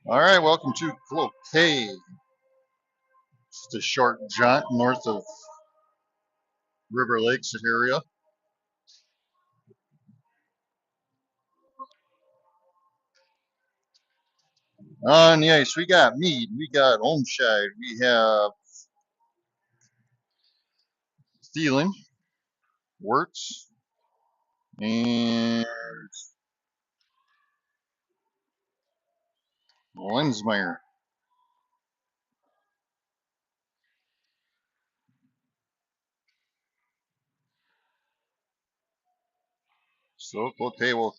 All right, welcome to Cloquet. Just a short jaunt north of River Lakes area. On the ice, we got Mead, we got Olmshide, we have Thielen, Wirtz, and Lensmeyer. So Cloquet will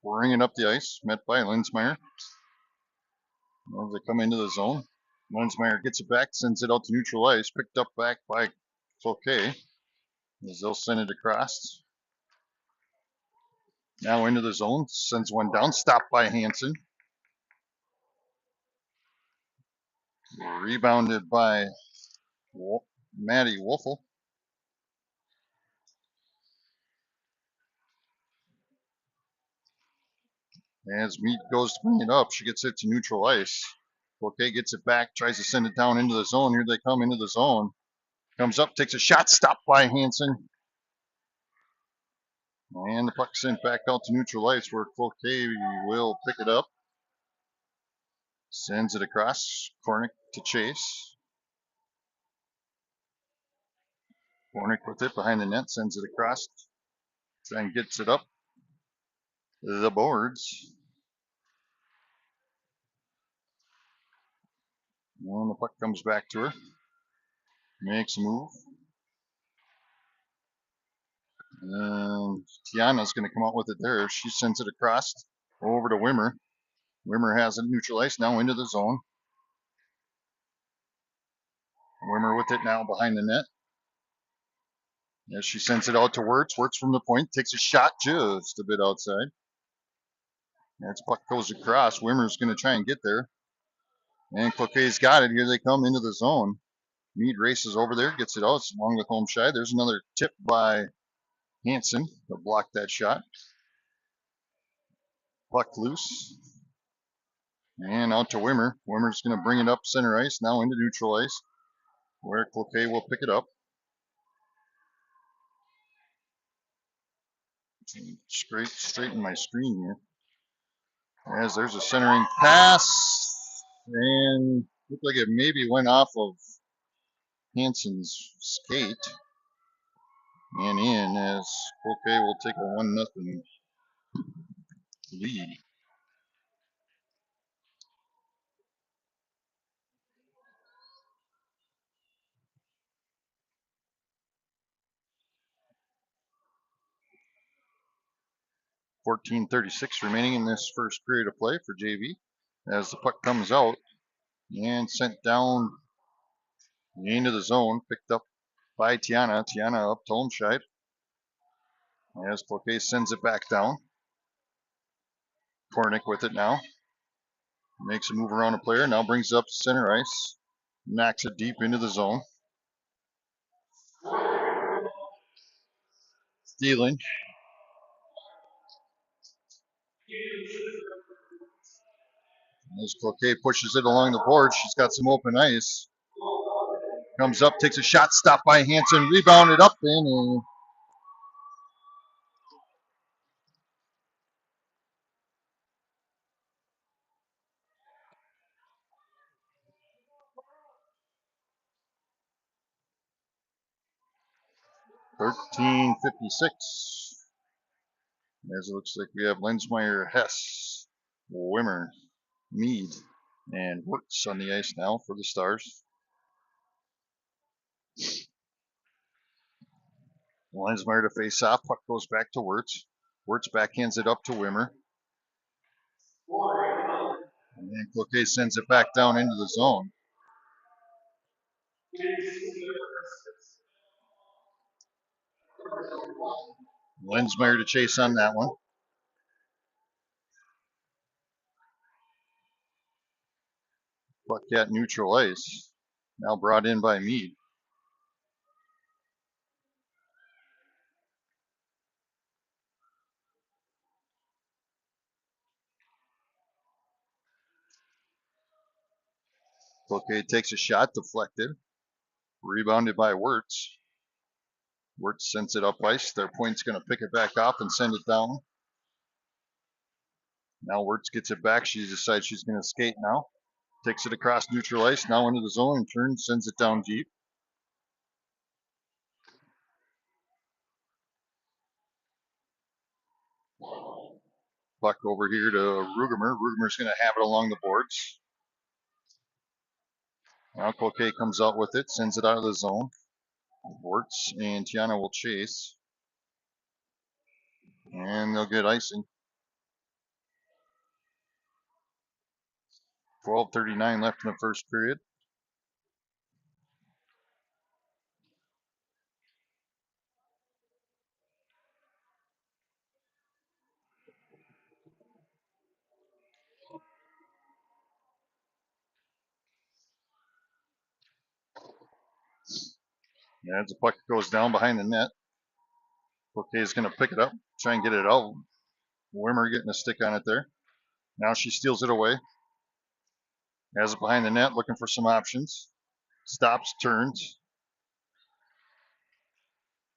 bring it up the ice, met by Lensmeyer. As they come into the zone, Lensmeyer gets it back, sends it out to neutral ice, picked up back by Cloquet. As they'll send it across. Now into the zone, sends one down, stopped by Hansen. Rebounded by Maddie Wolfel. As Mead goes to bring it up, she gets it to neutral ice. Cloquet gets it back, tries to send it down into the zone. Here they come into the zone. Comes up, takes a shot, stopped by Hansen. And the puck sent back out to neutral ice where Cloquet will pick it up. Sends it across. Kornick to chase. Kornick with it behind the net, sends it across. Then gets it up the boards. And the puck comes back to her. Makes a move. And Tiana's going to come out with it there. She sends it across over to Wimmer. Wimmer has it neutral ice now into the zone. Wimmer with it now behind the net. As she sends it out to Wirtz. Wirtz from the point takes a shot just a bit outside. As puck goes across, Wimmer's going to try and get there. And Cloquet's got it. Here they come into the zone. Mead races over there, gets it out along with Homeshide. There's another tip by Hansen to block that shot. Puck loose. And out to Wimmer. Wimmer's going to bring it up center ice, now into neutral ice, where Cloquet will pick it up. Straighten my screen here. As there's a centering pass, and looked like it maybe went off of Hansen's skate and in as Cloquet will take a 1-0 lead. .36 remaining in this first period of play for JV as the puck comes out and sent down into the zone, picked up by Tiana. Tiana up to Olmshide as Cloquet sends it back down. Kornick with it now. Makes a move around a player, now brings it up to center ice. Knocks it deep into the zone. Stealing. As Cloquet pushes it along the board, she's got some open ice. Comes up, takes a shot, stopped by Hansen, rebounded up in. 13:56. As it looks like we have Lensmeyer, Hess, Wimmer, Mead, and Wirtz on the ice now for the Stars. Lensmeyer to face off. Puck goes back to Wirtz. Wirtz backhands it up to Wimmer. And then Cloquet sends it back down into the zone. Lensmeyer to chase on that one. Puck at neutral ice. Now brought in by Mead. Cloquet takes a shot, deflected. Rebounded by Wirtz. Wirtz sends it up ice. Their point's going to pick it back up and send it down. Now Wirtz gets it back. She decides she's going to skate now. Takes it across neutral ice. Now into the zone and turns, sends it down deep. Puck over here to Rugemer. Rugemer's going to have it along the boards. Now Cloquet comes out with it, sends it out of the zone. Wirtz and Tiana will chase. And they'll get icing. 12:39 left in the first period. And as the puck goes down behind the net, Cloquet is going to pick it up, try and get it out. Wimmer getting a stick on it there. Now she steals it away. Has it behind the net, looking for some options. Stops, turns.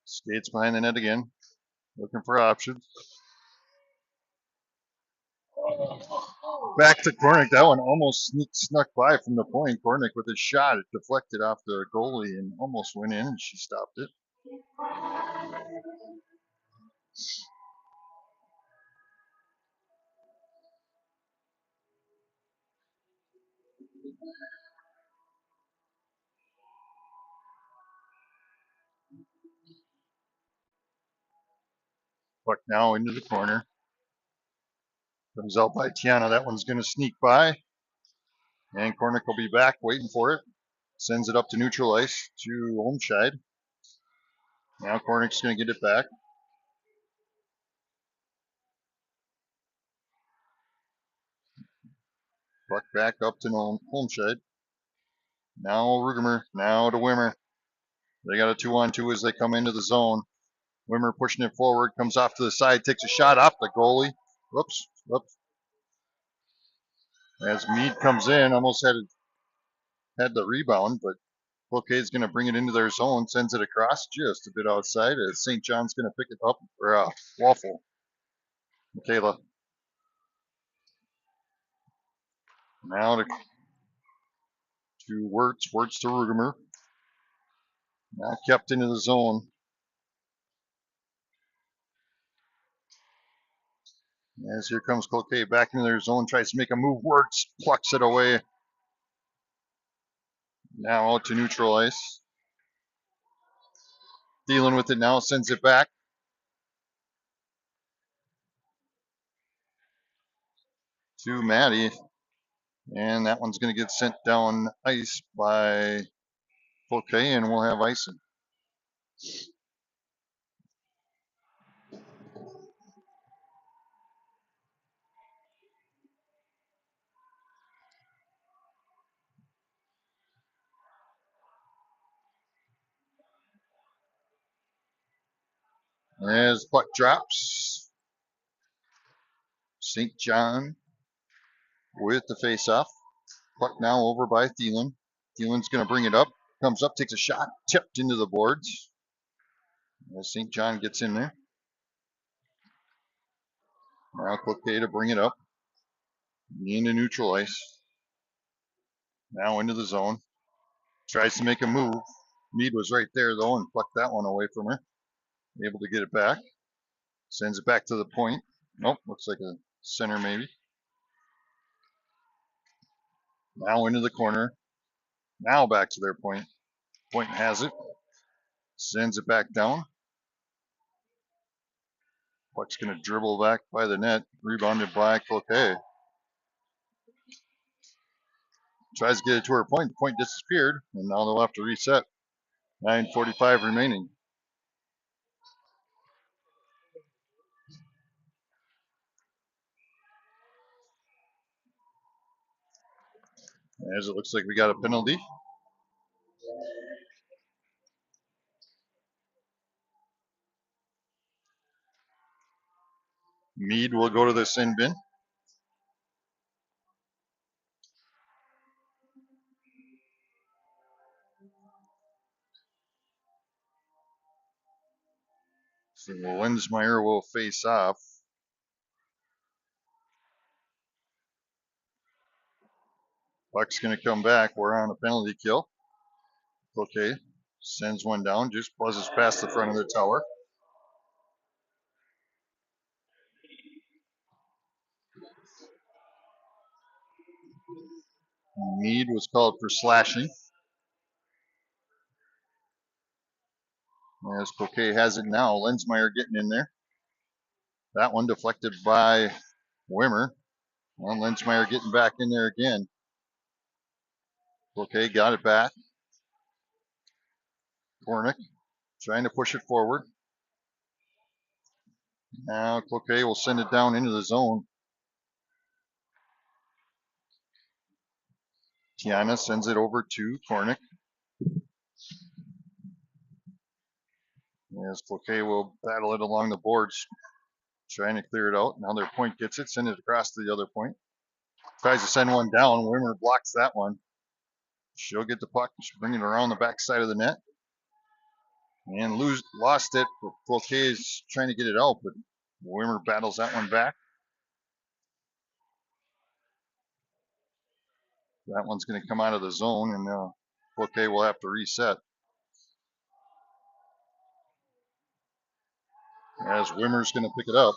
Skates behind the net again, looking for options. Back to Kornick. That one almost snuck by from the point. Kornick with his shot. It deflected off the goalie and almost went in, and she stopped it. Puck now into the corner. Comes out by Tiana. That one's going to sneak by. And Kornick will be back waiting for it. Sends it up to neutral ice to Olmscheid. Now Kornick's going to get it back. Puck back up to Olmscheid. Now Rugemer. Now to Wimmer. They got a 2-on-2 as they come into the zone. Wimmer pushing it forward. Comes off to the side. Takes a shot off the goalie. Whoops. As Mead comes in, almost had the rebound, but Cloquet's going to bring it into their zone, sends it across just a bit outside as St. John's going to pick it up, or Waffle. Michaela. Now to Wirtz to Rugemer. Now kept into the zone. As here comes Cloquet back into their zone, tries to make a move. Wirtz plucks it away. Now out to neutral ice. Dealing with it now, sends it back to Maddie. And that one's going to get sent down ice by Cloquet, and we'll have icing. As puck drops, St. John with the face-off. Puck now over by Thielen. Thielen's going to bring it up. Comes up, takes a shot, tipped into the boards. As St. John gets in there. Now Cloquet to bring it up. Into neutral ice. Now into the zone. Tries to make a move. Mead was right there though and plucked that one away from her. Able to get it back. Sends it back to the point. Nope, looks like a center maybe. Now into the corner. Now back to their point. Point has it. Sends it back down. Puck's going to dribble back by the net. Rebounded by Cloquet. Tries to get it to her point. The point disappeared, and now they'll have to reset. 9:45 remaining. As it looks like we got a penalty. Mead will go to the sin bin. So Lensmeyer will face off. Puck's going to come back. We're on a penalty kill. Cloquet sends one down, just buzzes past the front of the tower. Mead was called for slashing. As Cloquet has it now, Lensmeyer getting in there. That one deflected by Wimmer. Well, Lensmeyer getting back in there again. Cloquet got it back. Kornick trying to push it forward. Now Cloquet will send it down into the zone. Tiana sends it over to Kornick. As Cloquet will battle it along the boards, trying to clear it out. Now their point gets it, send it across to the other point. Tries to send one down. Wimmer blocks that one. She'll get the puck, bring it around the back side of the net. And lost it. Cloquet is trying to get it out, but Wimmer battles that one back. That one's going to come out of the zone, and Cloquet will have to reset. As Wimmer's going to pick it up.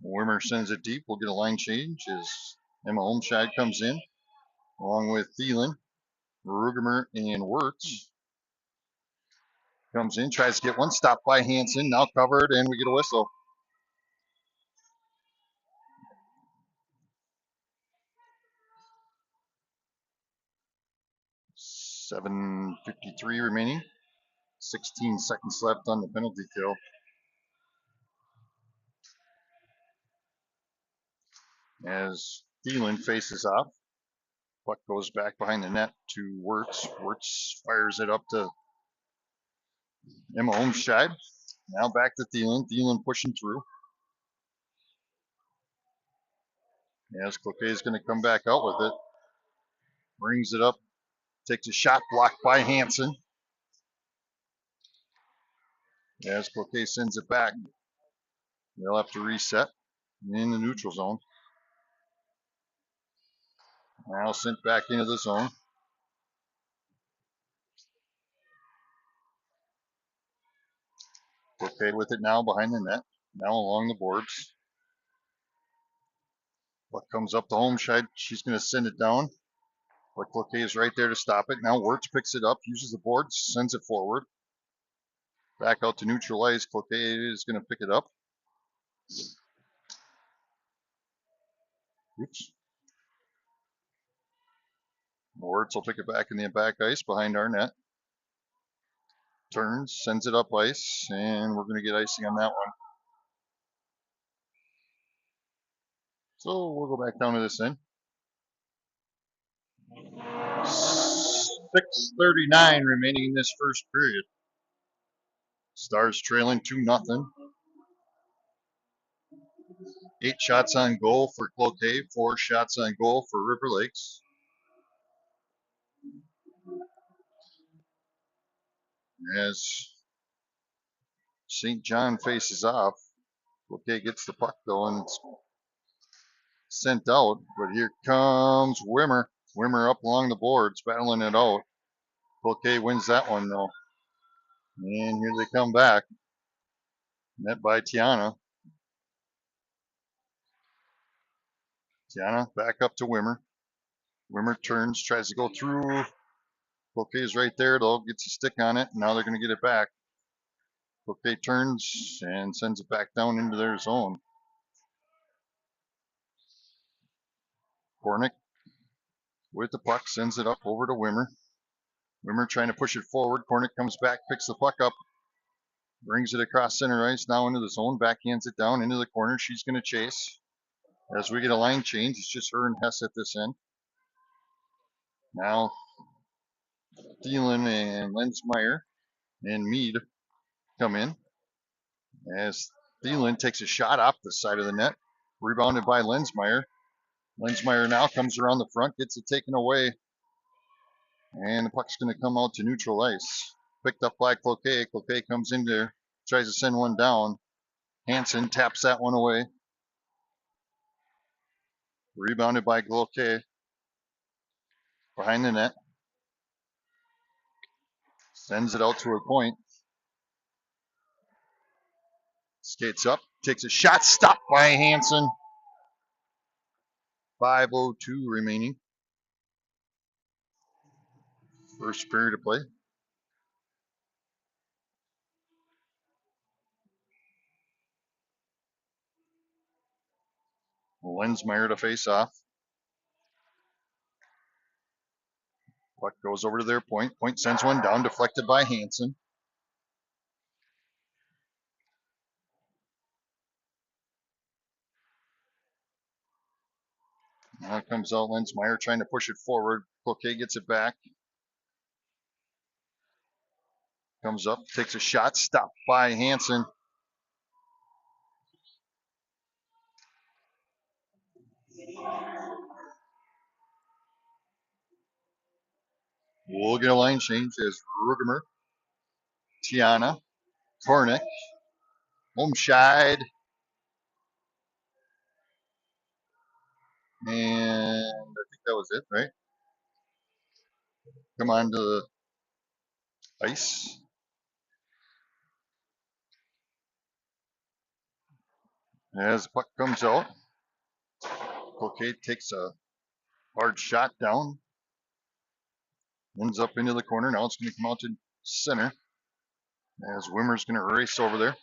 Wimmer sends it deep. We'll get a line change as Emma Olmscheid comes in, along with Thielen, Rugemer, and Wirtz. Comes in, tries to get one, stopped by Hansen, now covered, and we get a whistle. .7:53 remaining. 16 seconds left on the penalty kill. As Thielen faces off. Puck goes back behind the net to Wirtz. Wirtz fires it up to Emma Olmscheid. Now back to Thielen. Thielen pushing through. As Cloquet is going to come back out with it. Brings it up. Takes a shot blocked by Hansen. As Cloquet sends it back. They'll have to reset in the neutral zone. Now sent back into the zone. Cloquet with it now behind the net. Now along the boards. Puck comes up to Olmscheid. She's going to send it down. But Cloquet is right there to stop it. Now Wirtz picks it up, uses the boards, sends it forward. Back out to neutral ice. Cloquet is going to pick it up. Oops. Wirtz will pick it back in the back ice behind our net. Turns, sends it up ice, and we're going to get icing on that one. So we'll go back down to this end. 6:39 remaining in this first period. Stars trailing 2-0. 8 shots on goal for Cloquet, 4 shots on goal for River Lakes. As St. John faces off, Cloquet gets the puck though, and it's sent out. But here comes Wimmer. Wimmer up along the boards, battling it out. Cloquet wins that one though. And here they come back. Net by Tiana. Tiana back up to Wimmer. Wimmer turns, tries to go through. Cloquet is right there though, gets a stick on it. Now they're going to get it back. Cloquet turns and sends it back down into their zone. Kornick with the puck, sends it up over to Wimmer. Wimmer trying to push it forward. Kornick comes back, picks the puck up, brings it across center ice, now into the zone, backhands it down into the corner. She's going to chase. As we get a line change, it's just her and Hess at this end. Now Thielen and Lensmeyer and Mead come in. As Thielen takes a shot off the side of the net, rebounded by Lensmeyer. Lensmeyer now comes around the front, gets it taken away And the puck's going to come out to neutral ice. Picked up by Cloquet. Cloquet comes in there, tries to send one down. Hansen taps that one away. Rebounded by Cloquet. Behind the net. Sends it out to a point. Skates up, takes a shot, stopped by Hansen. 5:02 remaining. First period of play. Lensmeyer to face off. Puck goes over to their point. Point sends one down, deflected by Hansen. Now it comes out Lensmeyer trying to push it forward. Cloquet gets it back. Comes up, takes a shot, stopped by Hansen. We'll get a line change as Rugemer, Tiana, Kornick, Homscheid, and I think that was it, right? Come on to the ice. As the puck comes out, Cloquet takes a hard shot down, ends up into the corner. Now it's going to come out to center as Wimmer's going to race over there.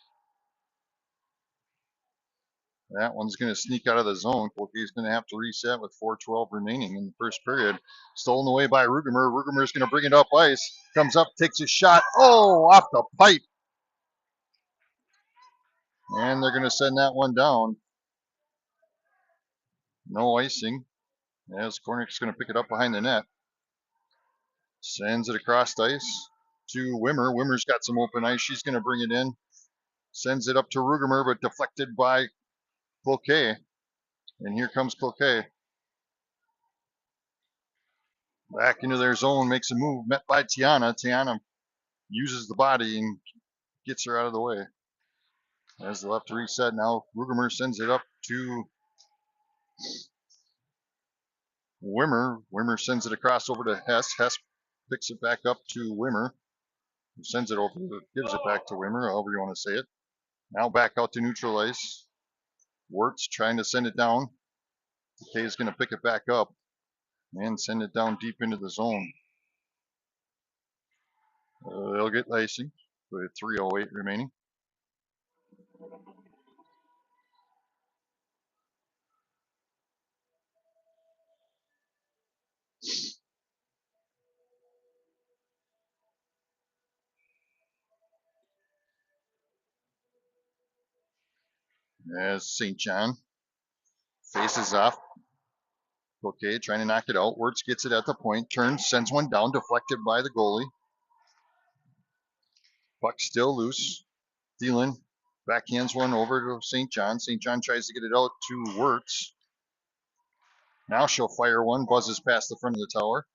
That one's going to sneak out of the zone. Cloquet's going to have to reset with 4:12 remaining in the first period. Stolen away by Rugemer. Rugemer's going to bring it up ice. Comes up, takes a shot. Oh, off the pipe. And they're going to send that one down. No icing. As Kornick's going to pick it up behind the net. Sends it across the ice to Wimmer. Wimmer's got some open ice. She's going to bring it in. Sends it up to Rugemer, but deflected by Cloquet. And here comes Cloquet. Back into their zone, makes a move, met by Tiana. Tiana uses the body and gets her out of the way. As they'll have to reset now, Rugemer sends it up to Wimmer. Wimmer sends it across over to Hess. Hess picks it back up to Wimmer. Sends it over, gives it back to Wimmer, however you want to say it. Now back out to neutral ice. Wirtz trying to send it down. Kay is going to pick it back up and send it down deep into the zone. They'll get icing with 3:08 remaining. As St. John faces off. Okay, trying to knock it out. Wirtz gets it at the point, turns, sends one down, deflected by the goalie. Puck still loose. Thielen backhands one over to St. John. St. John tries to get it out to Wirtz. Now she'll fire one, buzzes past the front of the tower.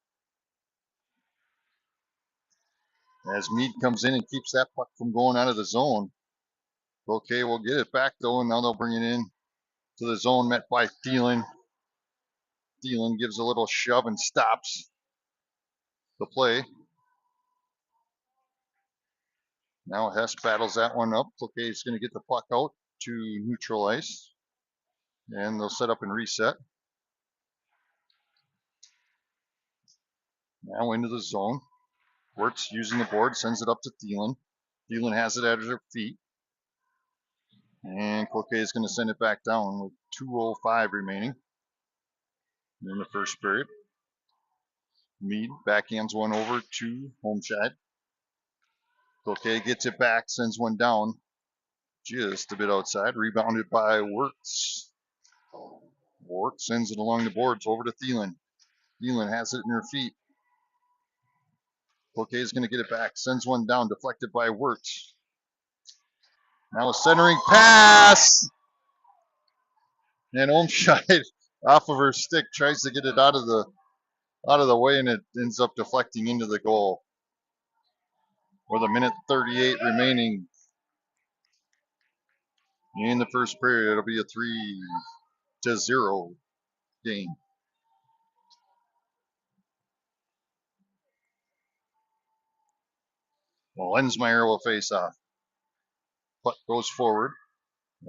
As Meade comes in and keeps that puck from going out of the zone. Okay, we'll get it back though, and now they'll bring it in to the zone, met by Thielen. Thielen gives a little shove and stops the play. Now Hess battles that one up. Cloquet is going to get the puck out to neutral ice. And they'll set up and reset. Now into the zone. Wirtz using the board, sends it up to Thielen. Thielen has it at her feet. And Cloquet is going to send it back down with 2:05 remaining in the first period. Meade backhands one over to Homscheid. Cloquet gets it back, sends one down just a bit outside. Rebounded by Wirtz. Wirtz sends it along the boards over to Thielen. Thielen has it in her feet. Cloquet is going to get it back, sends one down, deflected by Wirtz. Now a centering pass. And Homscheid off of her stick tries to get it out of the out of the way, and it ends up deflecting into the goal. With a minute 38 remaining in the first period, it'll be a 3-0 game. Well, Lensmeyer will face off. Puck goes forward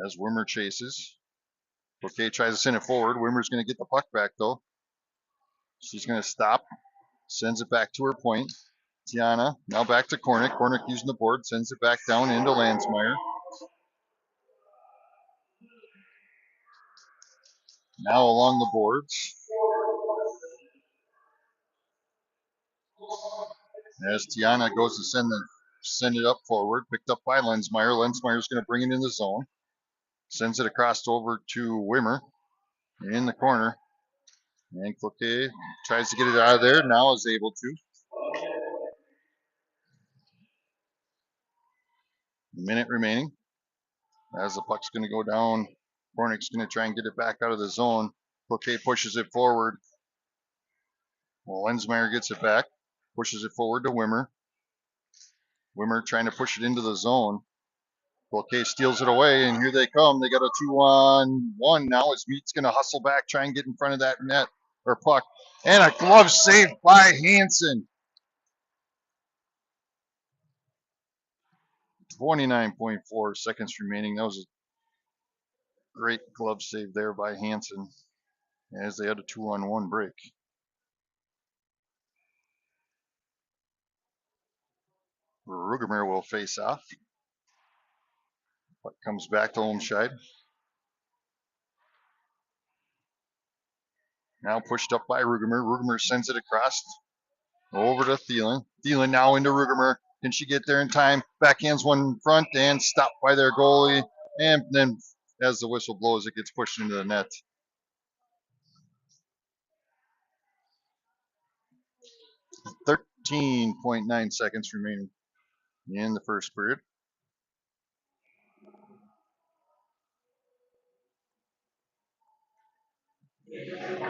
as Wimmer chases. Cloquet tries to send it forward. Wimmer's going to get the puck back, though. She's going to stop, sends it back to her point. Tiana now back to Kornick. Kornick using the board, sends it back down into Lansmeyer. Now along the boards. As Tiana goes to send it up forward, picked up by Lensmeyer. Lensmeyer's going to bring it in the zone. Sends it across over to Wimmer in the corner. And Cloquet tries to get it out of there. Now is able to. A minute remaining. As the puck's going to go down, Kornick's going to try and get it back out of the zone. Cloquet pushes it forward. Well, Lensmeyer gets it back, pushes it forward to Wimmer. Wimmer trying to push it into the zone. Cloquet steals it away, and here they come. They got a 2-on-1 now as Meat's going to hustle back, try and get in front of that net or puck. And a glove save by Hansen. 29.4 seconds remaining. That was a great glove save there by Hansen as they had a 2-on-1 break. Rugemer will face off. Puck comes back to Olmscheid. Now pushed up by Rugemer. Rugemer sends it across over to Thielen. Thielen now into Rugemer. Can she get there in time? Backhands one in front and stopped by their goalie. And then as the whistle blows, it gets pushed into the net. .9 seconds remaining in the first period.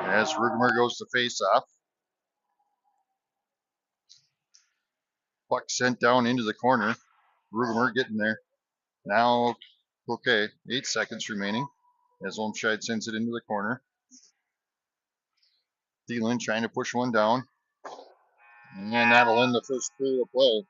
As Rugemer goes to face off. Puck sent down into the corner. Rugemer getting there. Now, okay, 8 seconds remaining as Olmscheid sends it into the corner. Thielen trying to push one down. And that'll end the first period of play.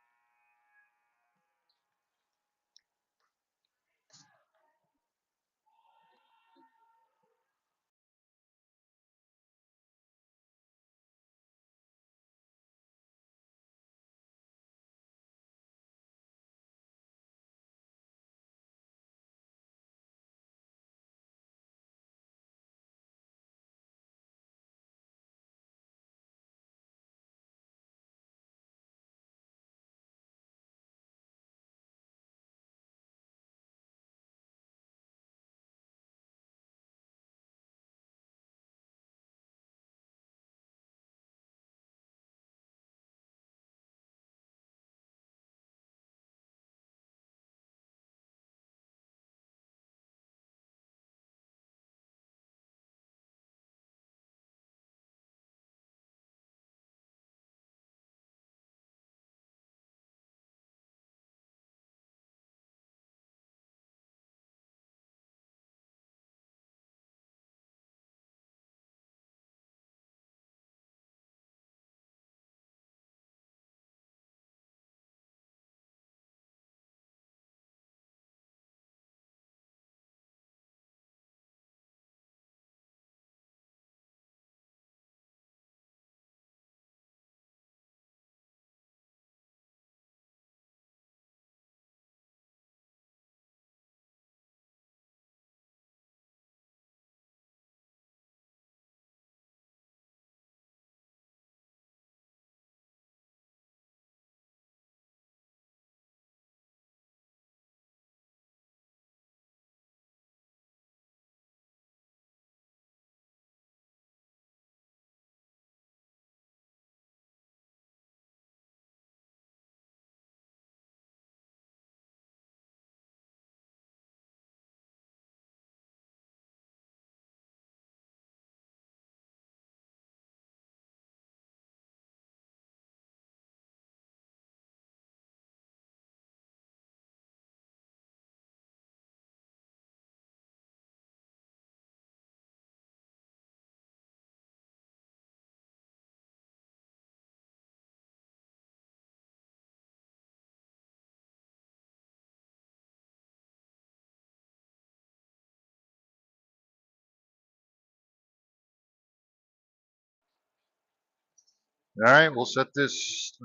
All right, we'll start this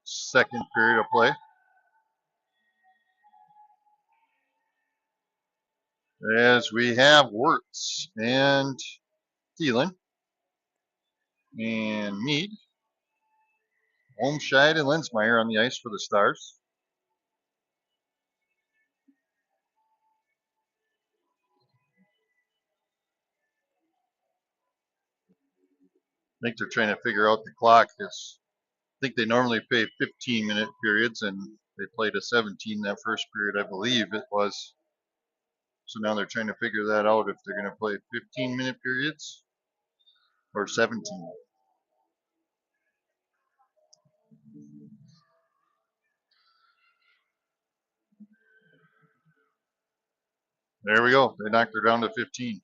second period of play. As we have Wirtz and Thielen and Mead, Holmscheid and Lensmeyer on the ice for the Stars. I think they're trying to figure out the clock. I think they normally play 15-minute periods, and they played a 17 that first period, I believe it was. So now they're trying to figure that out if they're going to play 15-minute periods or 17. There we go. They knocked her down to 15.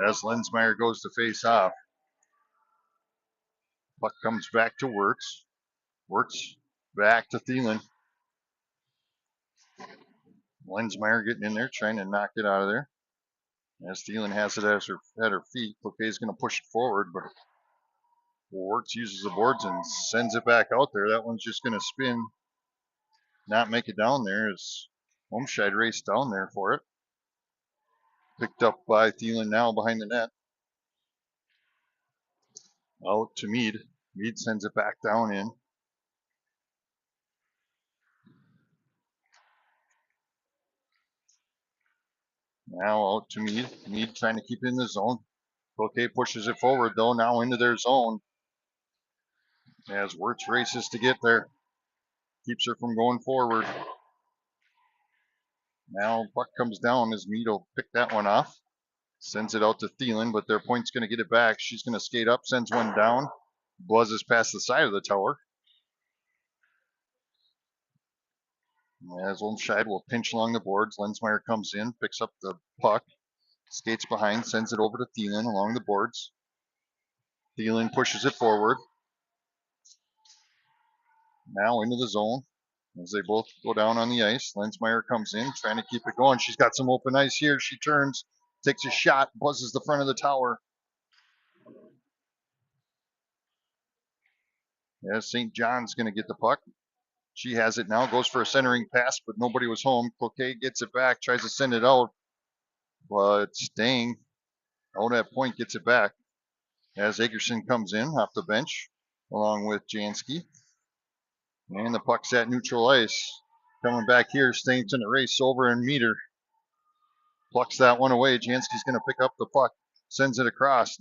As Lensmeyer goes to face off. Puck comes back to Wirtz. Wirtz back to Thielen. Lensmeyer getting in there, trying to knock it out of there. As Thielen has it at her feet, Cloquet's going to push it forward, but Wirtz uses the boards and sends it back out there. That one's just going to spin, not make it down there as Homscheid raced down there for it. Picked up by Thielen now behind the net. Out to Mead. Mead sends it back down in. Now out to Mead. Mead trying to keep it in the zone. Cloquet pushes it forward though, now into their zone. As Wirtz races to get there. Keeps her from going forward. Now puck comes down as Mead will pick that one off. Sends it out to Thielen, but their point's going to get it back. She's going to skate up, sends one down. Buzzes past the side of the tower. As Olmscheid will pinch along the boards. Lensmeyer comes in, picks up the puck, skates behind, sends it over to Thielen along the boards. Thielen pushes it forward. Now into the zone as they both go down on the ice. Lensmeyer comes in, trying to keep it going. She's got some open ice here. She turns, takes a shot, buzzes the front of the tower. As St. John's going to get the puck. She has it now, goes for a centering pass, but nobody was home. Cloquet gets it back, tries to send it out, but staying out at point gets it back. As Akerson comes in off the bench, along with Jansky. And the puck's at neutral ice. Coming back here, Stainton to race over and meet her. Plucks that one away. Jansky's going to pick up the puck, sends it across.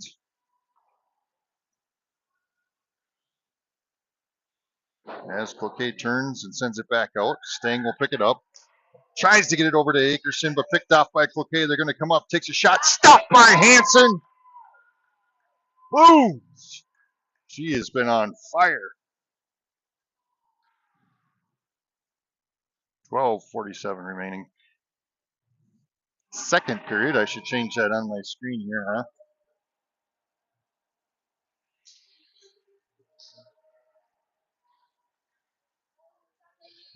As Cloquet turns and sends it back out, Stang will pick it up. Tries to get it over to Akerson, but picked off by Cloquet. They're going to come up, takes a shot, stopped by Hansen. Boom! She has been on fire. 12:47 remaining. Second period. I should change that on my screen here, huh?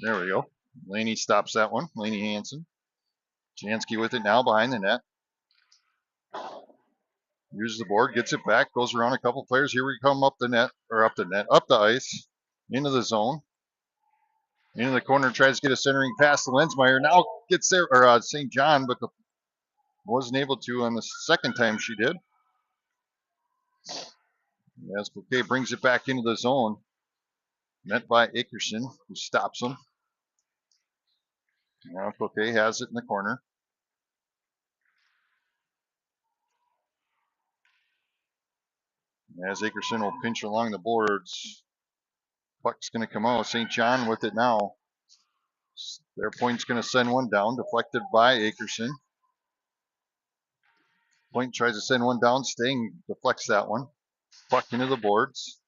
There we go. Laney stops that one. Laney Hansen. Jansky with it now behind the net. Uses the board, gets it back, goes around a couple players. Here we come up the net, up the ice, into the zone. Into the corner, tries to get a centering pass to Lensmeyer. Now gets there, or St. John, but wasn't able to on the second time she did. As Cloquet brings it back into the zone. Met by Akerson, who stops him. Now Cloquet has it in the corner. As Akerson will pinch along the boards. Puck's going to come out. St. John with it now. Their point's going to send one down, deflected by Akerson. Point tries to send one down. Sting deflects that one. Puck into the boards.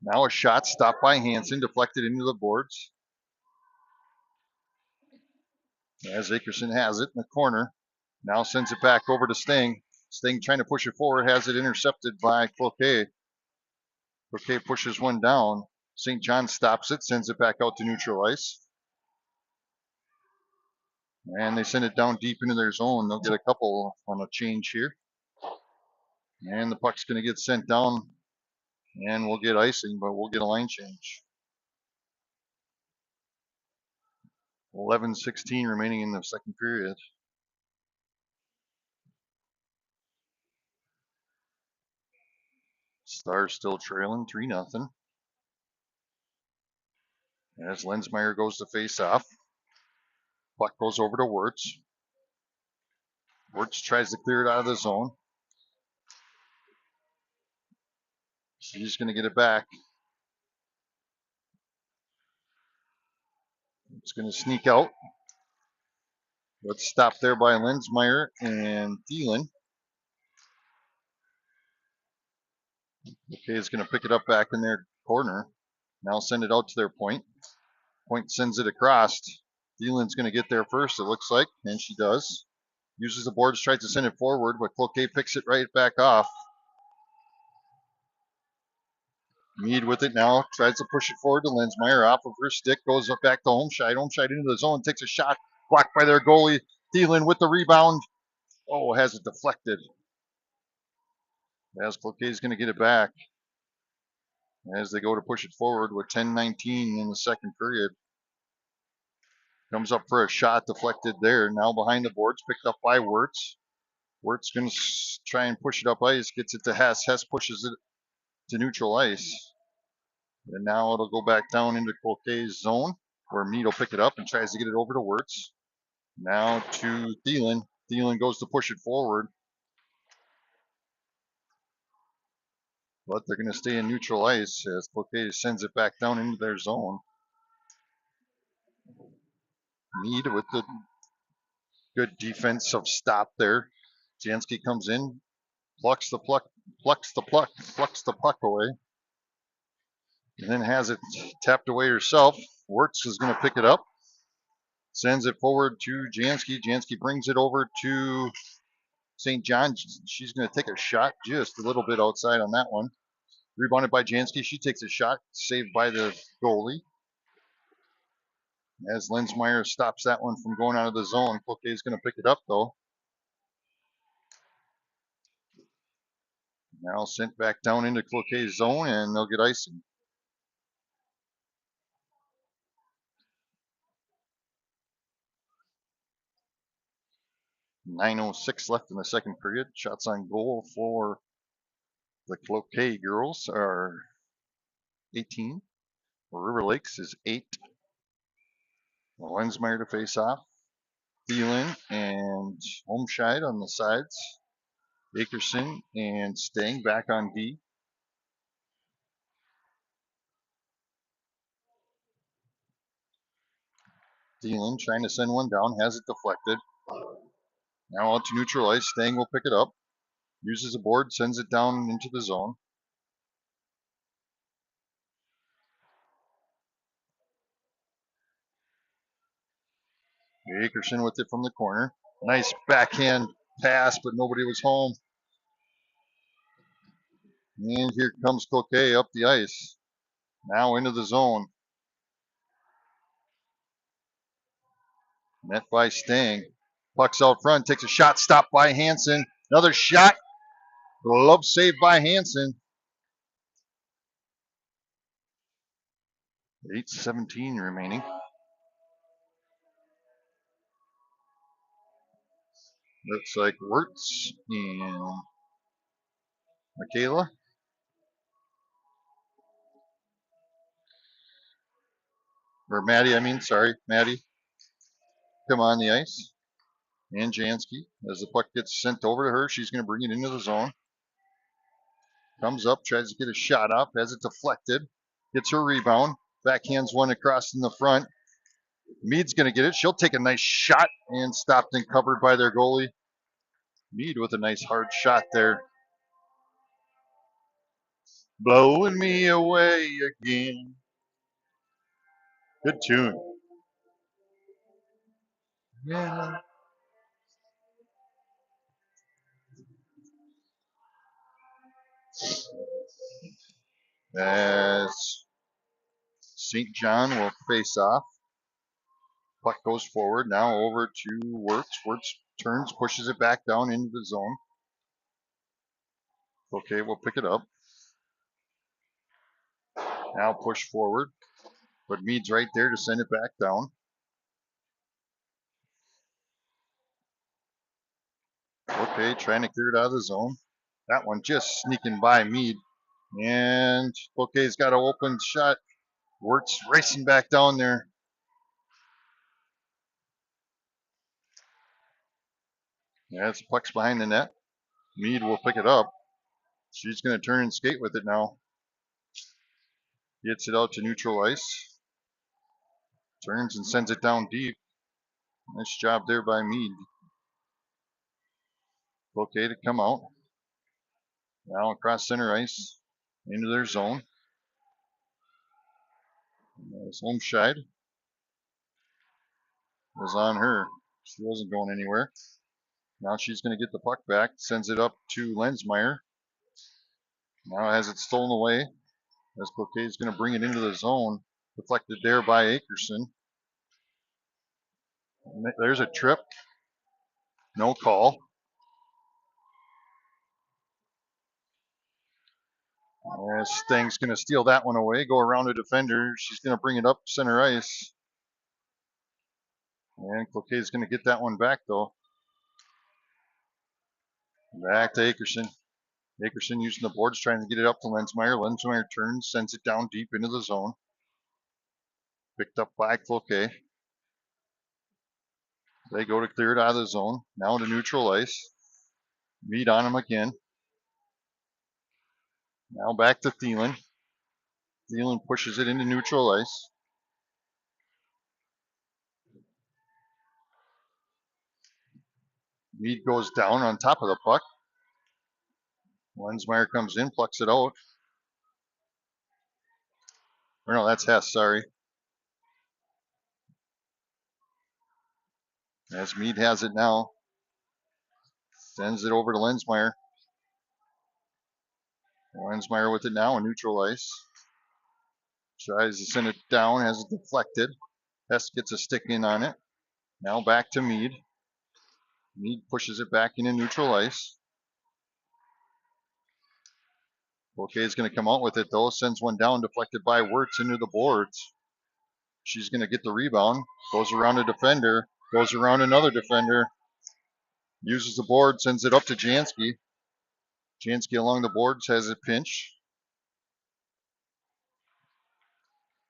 Now a shot stopped by Hansen, deflected into the boards. As Akerson has it in the corner. Now sends it back over to Sting. Sting trying to push it forward, has it intercepted by Cloquet. Cloquet pushes one down. St. John stops it, sends it back out to neutral ice. And they send it down deep into their zone. They'll get a couple on a change here. And the puck's going to get sent down, and we'll get icing, but we'll get a line change. 11:16 remaining in the second period. Stars still trailing 3-0. As Lensmeyer goes to face off. Puck goes over to Wirtz. Wirtz tries to clear it out of the zone. She's going to get it back. It's going to sneak out. But stopped there by Lensmeyer and Thielen. Okay, is going to pick it up back in their corner. Now send it out to their point. Point sends it across. Thielen's going to get there first, it looks like, and she does. Uses the boards, tries to send it forward, but Cloquet picks it right back off. Mead with it now, tries to push it forward to Lensmeyer. Off of her stick, goes up back to Holmscheid. Holmscheid into the zone, takes a shot, blocked by their goalie. Thielen with the rebound. Oh, has it deflected. As Cloquet's going to get it back. As they go to push it forward with 10:19 in the second period. Comes up for a shot, deflected there. Now behind the boards, picked up by Wirtz. Wirtz going to try and push it up ice, gets it to Hess. Hess pushes it to neutral ice. And now it'll go back down into Cloquet's zone, where Mead will pick it up and tries to get it over to Wirtz. Now to Thielen. Thielen goes to push it forward. But they're going to stay in neutral ice as Cloquet sends it back down into their zone. Mead with the good defensive stop there. Jansky comes in, plucks the puck away, and then has it tapped away herself. Wirtz is going to pick it up, sends it forward to Jansky. Jansky brings it over to St. John. She's going to take a shot just a little bit outside on that one. Rebounded by Jansky. She takes a shot, saved by the goalie. As Lensmeyer stops that one from going out of the zone. Cloquet is going to pick it up, though. Now sent back down into Cloquet's zone, and they'll get icing. .906 left in the second period. Shots on goal for the Cloquet girls are 18. River Lakes is 8. Lensmeyer to face off. Thielen and Holmscheid on the sides. Akerson and Stang back on D. Thielen trying to send one down, has it deflected. Now out to neutral ice. Stang will pick it up. Uses the board, sends it down into the zone. Akerson with it from the corner. Nice backhand pass, but nobody was home. And here comes Cloquet up the ice. Now into the zone. Net by Stang. Puck's out front, takes a shot, stopped by Hansen. Another shot. Glove saved by Hansen. 8:17 remaining. Looks like Wirtz and Michaela. Or Maddie, I mean, sorry, Maddie. Come on the ice. And Jansky. As the puck gets sent over to her, she's going to bring it into the zone. Comes up, tries to get a shot up, has it deflected. Gets her rebound. Backhands one across in the front. Mead's going to get it. She'll take a nice shot and stopped and covered by their goalie. Mead with a nice hard shot there. Blowing me away again. Good tune. Yeah. As St. John will face off. Puck goes forward. Now over to Wirtz. Wirtz turns, pushes it back down into the zone. Cloquet will pick it up. Now push forward, but Mead's right there to send it back down. Cloquet trying to clear it out of the zone. That one just sneaking by Mead. And Cloquet's got an open shot. Wirtz racing back down there. Yeah, it's puck's behind the net. Mead will pick it up. She's going to turn and skate with it now. Gets it out to neutral ice. Turns and sends it down deep. Nice job there by Mead. Cloquet to come out. Now across center ice into their zone. Nice Homeshide was on her. She wasn't going anywhere. Now she's going to get the puck back. Sends it up to Lensmeyer. Now has it stolen away. As Cloquet is going to bring it into the zone. Deflected there by Akerson. And there's a trip. No call. Stang's going to steal that one away. Go around the defender. She's going to bring it up center ice. And Cloquet is going to get that one back though. Back to Akerson. Akerson using the boards, trying to get it up to Lensmeyer. Lensmeyer turns, sends it down deep into the zone. Picked up by Cloquet. They go to clear it out of the zone. Now to neutral ice. Mead on him again. Now back to Thielen. Thielen pushes it into neutral ice. Mead goes down on top of the puck. Lensmeyer comes in, plucks it out. Or no, that's Hess, sorry. As Mead has it now. Sends it over to Lensmeyer. Lensmeyer with it now on neutral ice. Tries to send it down, has it deflected. Hess gets a stick in on it. Now back to Mead. Mead pushes it back into neutral ice. Cloquet is going to come out with it though. Sends one down, deflected by Wirtz into the boards. She's going to get the rebound. Goes around a defender. Goes around another defender. Uses the board, sends it up to Jansky. Jansky along the boards has a pinch.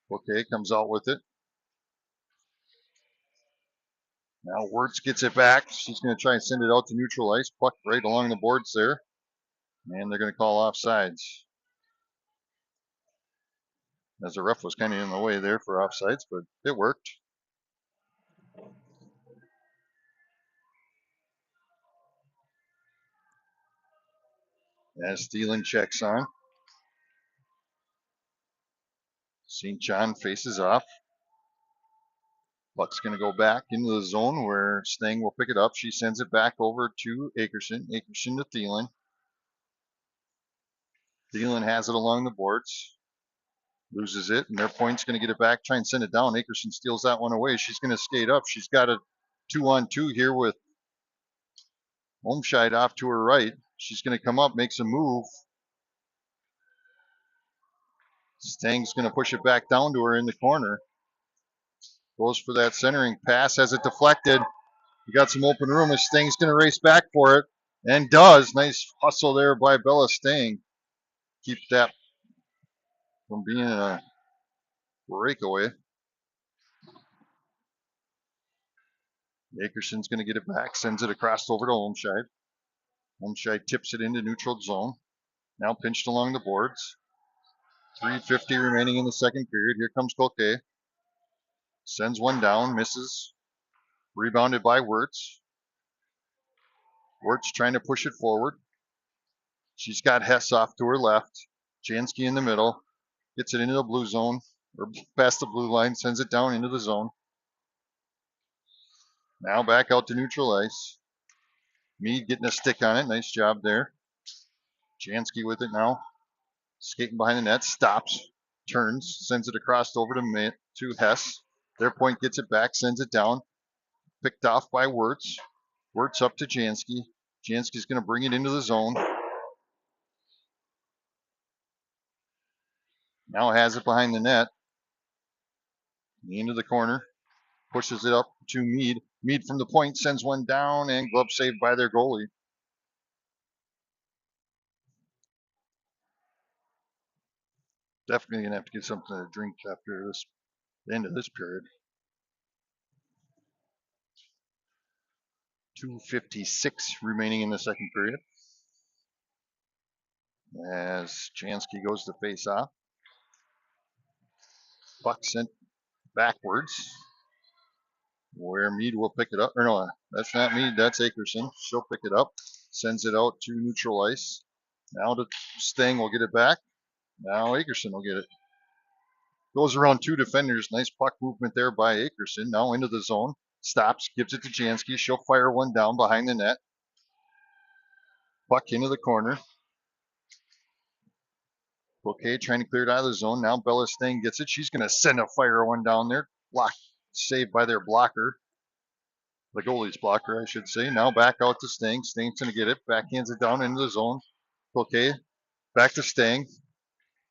Cloquet comes out with it. Now Wirtz gets it back. She's going to try and send it out to neutral ice. Puck right along the boards there. And they're going to call offsides. As the ref was kind of in the way there for offsides, but it worked. As Thielen checks on. St. John faces off. Puck's going to go back into the zone where Stang will pick it up. She sends it back over to Akerson. Akerson to Thielen. Thielen has it along the boards. Loses it, and their point's going to get it back. Try and send it down. Akerson steals that one away. She's going to skate up. She's got a 2-on-2 here with Homeshide off to her right. She's going to come up, makes a move. Stang's going to push it back down to her in the corner. Goes for that centering pass, has it deflected. We got some open room as Stang's going to race back for it, and does. Nice hustle there by Bella Stang. Keep that from being a breakaway. Akerson's going to get it back, sends it across over to Homeshide. Homeshide tips it into neutral zone. Now pinched along the boards. 3:50 remaining in the second period. Here comes Cloquet. Sends one down, misses. Rebounded by Wirtz. Wirtz trying to push it forward. She's got Hess off to her left. Jansky in the middle. Gets it into the blue zone, or past the blue line, sends it down into the zone. Now back out to neutral ice. Mead getting a stick on it. Nice job there. Jansky with it now. Skating behind the net. Stops. Turns. Sends it across over to Hess. Their point gets it back. Sends it down. Picked off by Wirtz. Wirtz up to Jansky. Jansky's going to bring it into the zone. Now has it behind the net. Into the corner. Pushes it up to Mead. Mead from the point sends one down, and glove saved by their goalie. Definitely gonna have to get something to drink after the end of this period. 2:56 remaining in the second period. As Jansky goes to face off. Puck sent backwards. Where Mead will pick it up. Or no, that's not Mead, that's Akerson. She'll pick it up. Sends it out to neutral ice. Now to Stang will get it back. Now Akerson will get it. Goes around two defenders. Nice puck movement there by Akerson. Now into the zone. Stops, gives it to Jansky. She'll fire one down behind the net. Puck into the corner. Cloquet trying to clear it out of the zone. Now Bella Stang gets it. She's going to send a fire one down there. Block, saved by their blocker. The goalie's blocker, I should say. Now back out to Stang. Stang's going to get it. Backhands it down into the zone. Cloquet, back to Stang.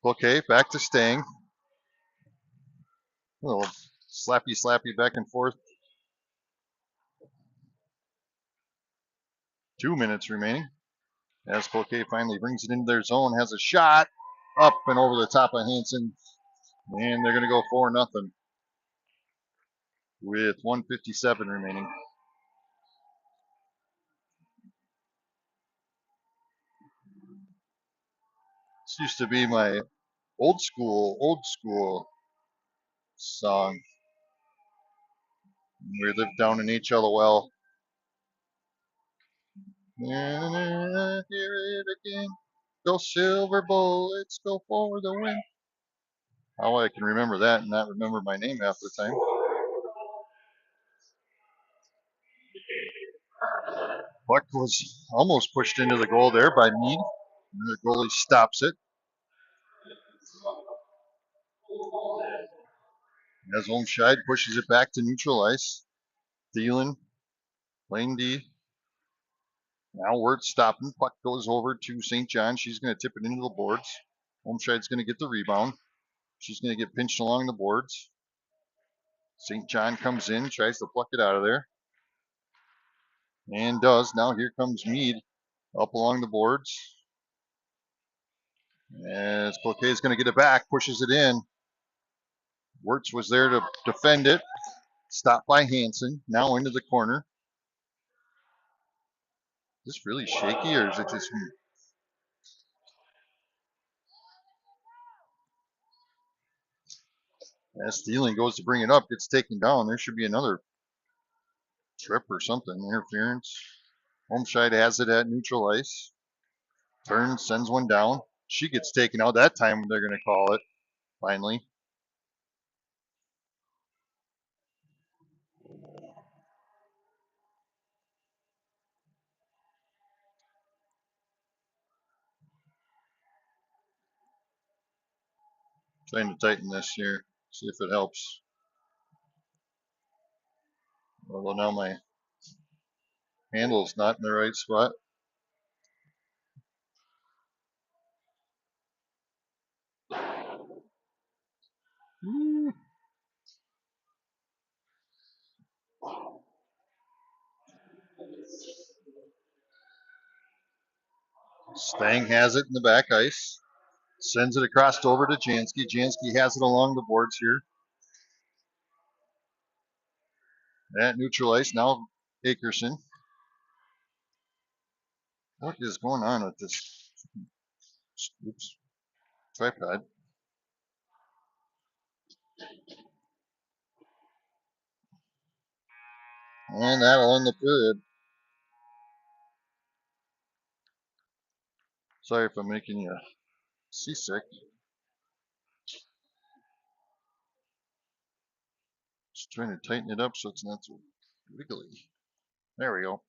Cloquet, back to Stang. A little slappy back and forth. 2 minutes remaining. As Cloquet finally brings it into their zone, has a shot up and over the top of Hansen. And they're going to go 4-0 with 1:57 remaining. This used to be my old school song. We lived down in HLOL. Hear it again. Go silver bullets, go for the win. How I can remember that and not remember my name half the time. Puck was almost pushed into the goal there by Mead. The goalie stops it. As Olmscheid pushes it back to neutral ice. Thielen, lane D. Now Wirtz stopping. Puck goes over to St. John. She's going to tip it into the boards. Olmscheid's going to get the rebound. She's going to get pinched along the boards. St. John comes in, tries to pluck it out of there. And does. Now here comes Mead up along the boards. As Cloquet is going to get it back, pushes it in. Wirtz was there to defend it. Stopped by Hansen. Now into the corner. Is this really shaky or is it just me? As Thielen goes to bring it up, gets taken down. There should be another trip or something. Interference. Olmscheid has it at neutral ice. Turns, sends one down. She gets taken out. That time they're going to call it, finally. Trying to tighten this here. See if it helps. Although now my handle's not in the right spot. Stang has it in the back ice. Sends it across over to Jansky. Jansky has it along the boards here. At neutral ice, now Akerson. What is going on with this? Oops. Tripod. And that'll end the period. Sorry if I'm making you seasick. Just trying to tighten it up so it's not so wiggly. There we go.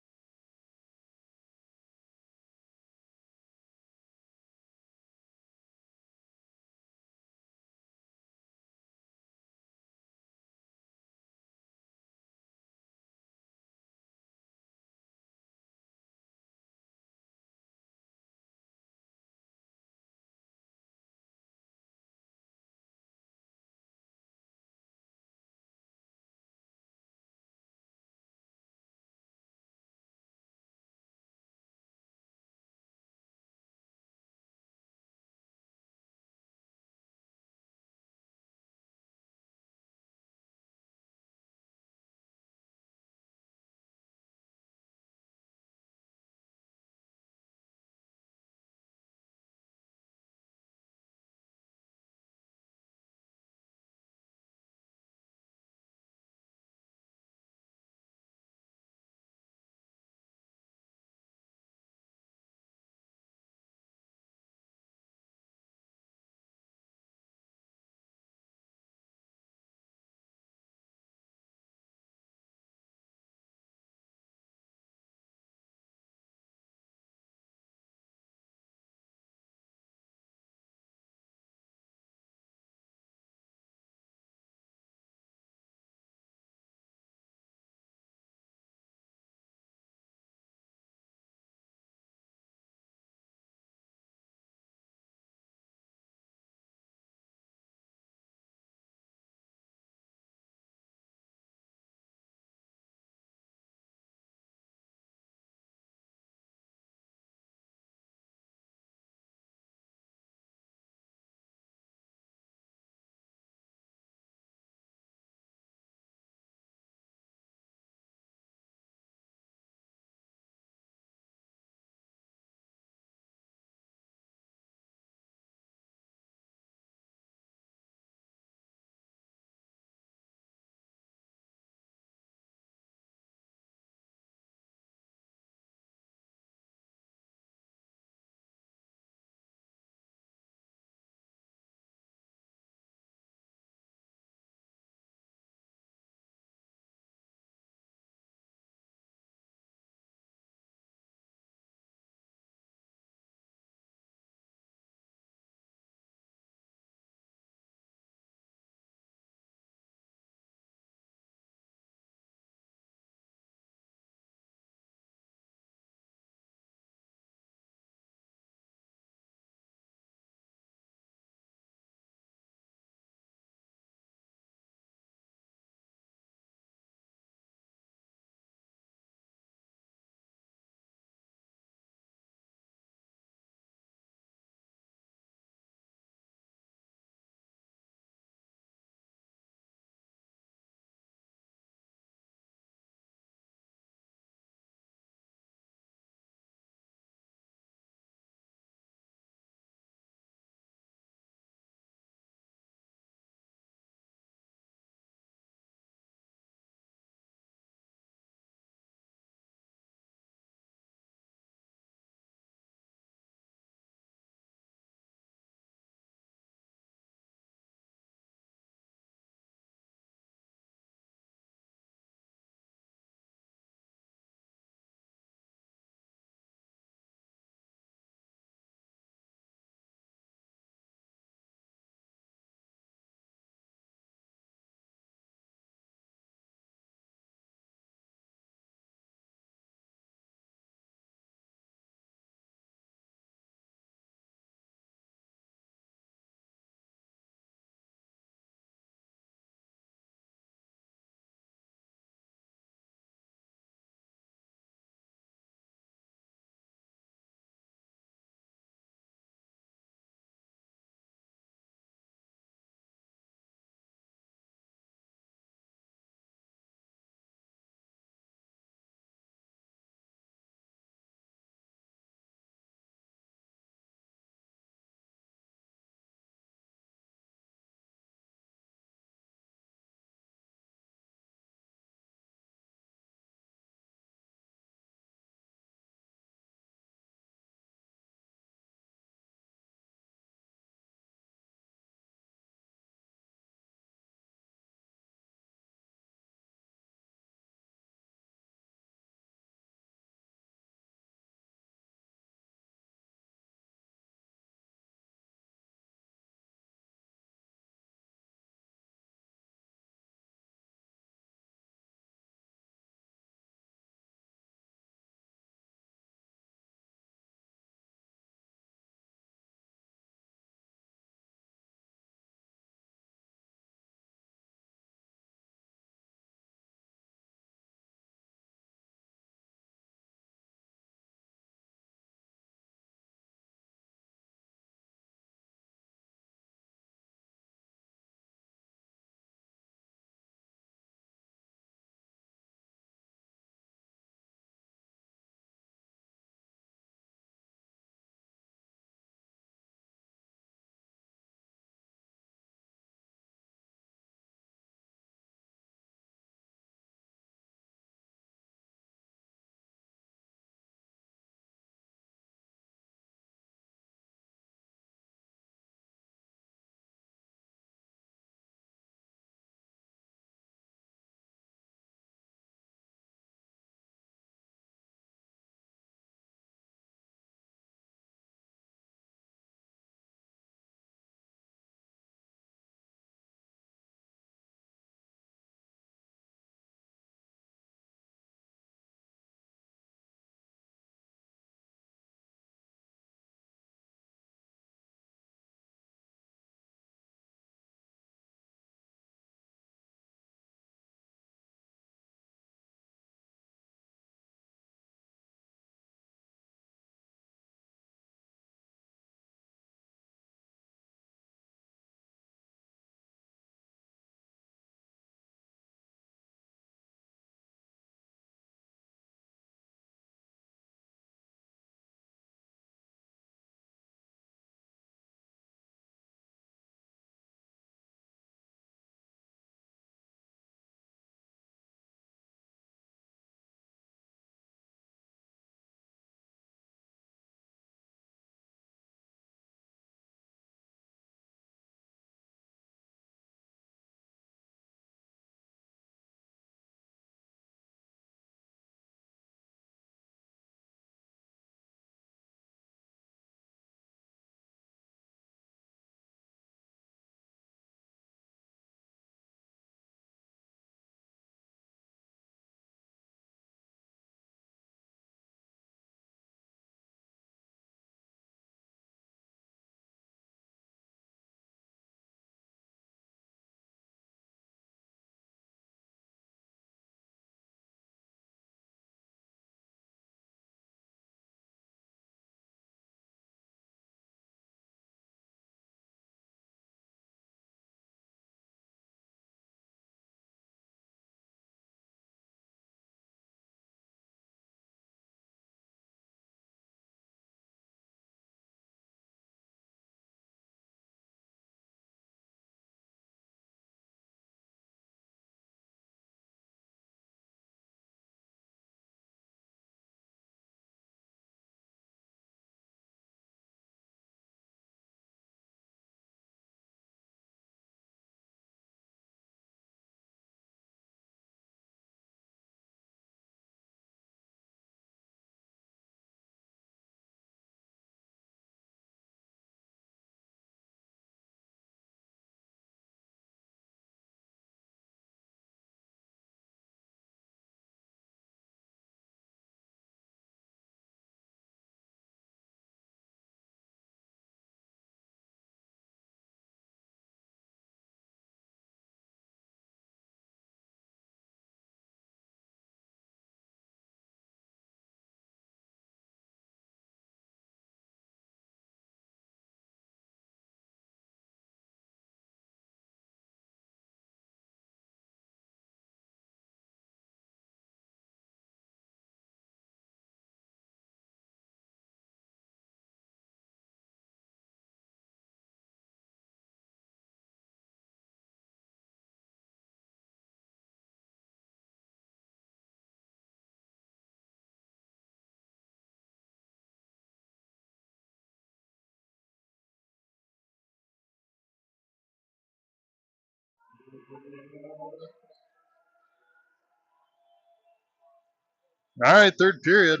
All right, third period.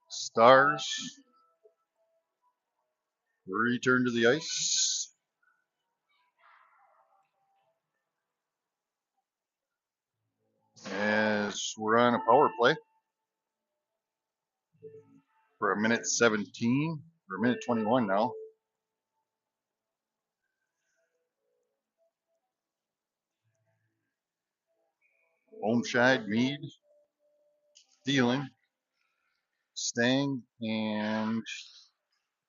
Stars return to the ice as we're on a power play for a minute 17 or a minute 21 now. Homeshide, Mead, Thielen, Stang, and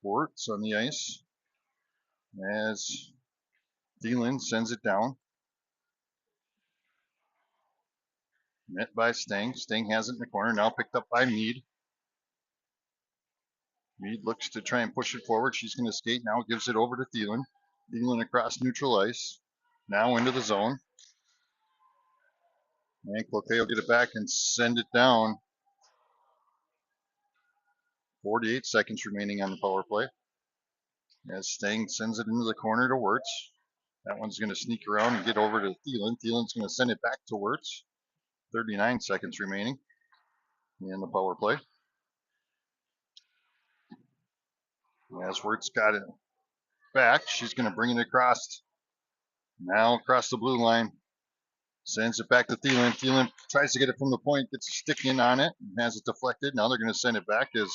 Wirtz on the ice as Thielen sends it down. Met by Stang. Stang has it in the corner, now picked up by Mead. Mead looks to try and push it forward. She's going to skate now, gives it over to Thielen. Thielen across neutral ice. Now into the zone. And Cloquet will get it back and send it down. 48 seconds remaining on the power play. As Stang sends it into the corner to Wirtz. That one's going to sneak around and get over to Thielen. Thielen's going to send it back to Wirtz. 39 seconds remaining in the power play. As Wirtz got it back, she's going to bring it across. Now across the blue line. Sends it back to Thielen. Thielen tries to get it from the point, gets a stick in on it, and has it deflected. Now they're going to send it back as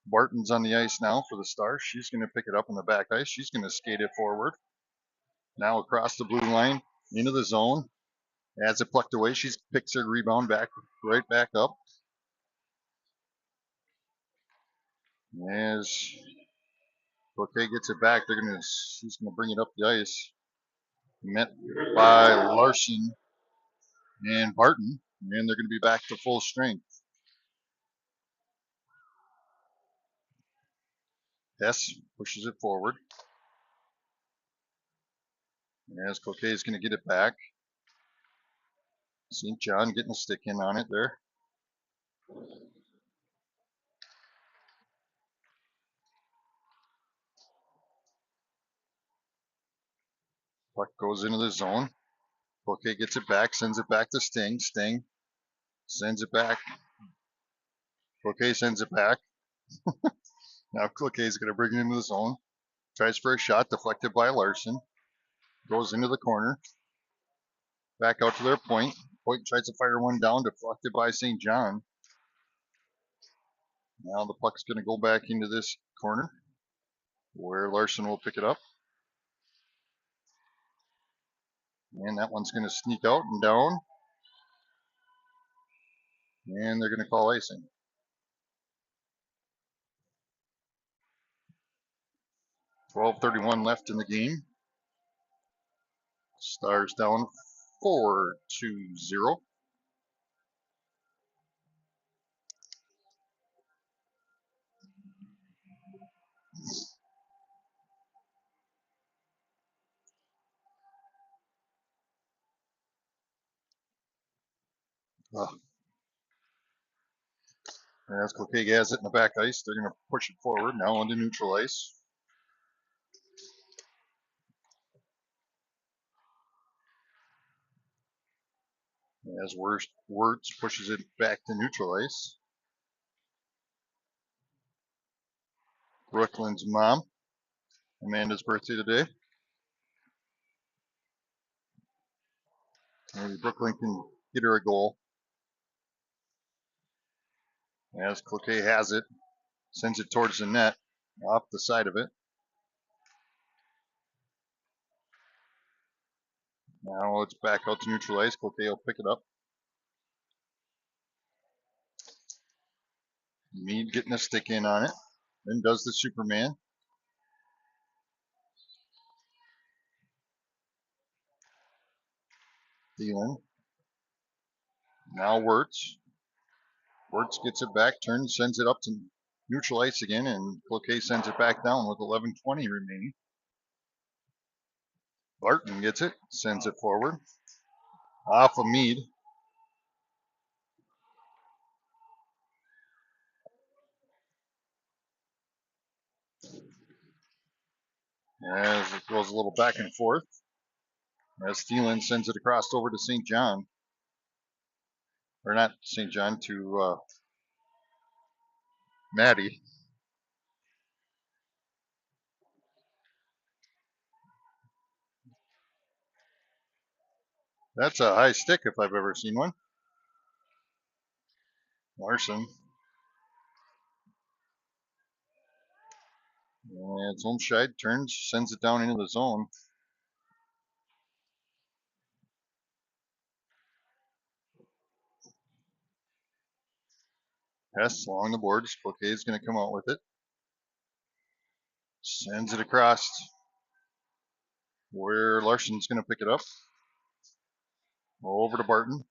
Barton's on the ice now for the Stars. She's going to pick it up on the back ice. She's going to skate it forward. Now across the blue line, into the zone. As it plucked away, she picks her rebound back, right back up. As Cloquet gets it back, she's going to bring it up the ice. Met by Larson and Barton, and they're going to be back to full strength. Hess pushes it forward. As Cloquet is going to get it back. St. John getting a stick in on it there. Puck goes into the zone. Cloquet gets it back, sends it back to Sting. Sting sends it back. Cloquet sends it back. Now Cloquet is going to bring it into the zone. Tries for a shot, deflected by Larson. Goes into the corner. Back out to their point. Point tries to fire one down, deflected by St. John. Now the puck's going to go back into this corner where Larson will pick it up. And that one's going to sneak out and down. And they're going to call icing. 12:31 left in the game. Stars down 4-0. As Cloquet has it in the back ice, they're going to push it forward now onto neutral ice. As Wirtz pushes it back to neutral ice. Brooklyn's mom, Amanda's birthday today. Maybe Brooklyn can get her a goal. As Cloquet has it, sends it towards the net, off the side of it. Now it's back out to neutral ice. Cloquet will pick it up. Mead getting a stick in on it. Then does the Superman. Thielen. Now Wirtz. Wirtz gets it back, turns, sends it up to neutral ice again, and Cloquet sends it back down with 11:20 remaining. Barton gets it, sends it forward. Off of Mead. As it goes a little back and forth. As Thielen sends it across over to St. John. Or not St. John, to Maddie. That's a high stick if I've ever seen one. Larson. And it's Olmscheid, turns, sends it down into the zone. Hess along the boards. Cloquet is going to come out with it. Sends it across where Larson's going to pick it up. Over to Barton.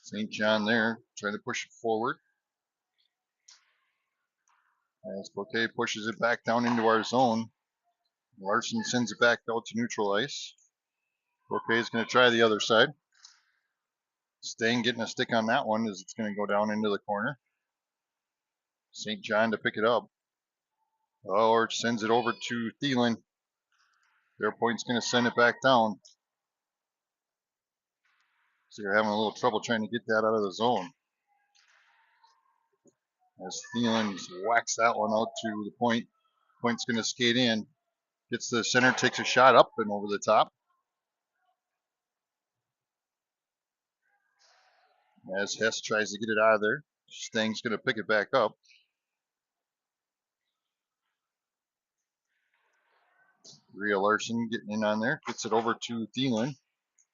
St. John there, trying to push it forward. As Cloquet pushes it back down into our zone. Larson sends it back out to neutral ice. Cloquet is going to try the other side. Staying getting a stick on that one as it's going to go down into the corner. St. John to pick it up. Or sends it over to Thielen. Their point's going to send it back down. So you're having a little trouble trying to get that out of the zone. As Thielen whacks that one out to the point. Point's going to skate in. Gets to the center, takes a shot up and over the top. As Hess tries to get it out of there. Stang's going to pick it back up. Rhea Larson getting in on there. Gets it over to Thielen.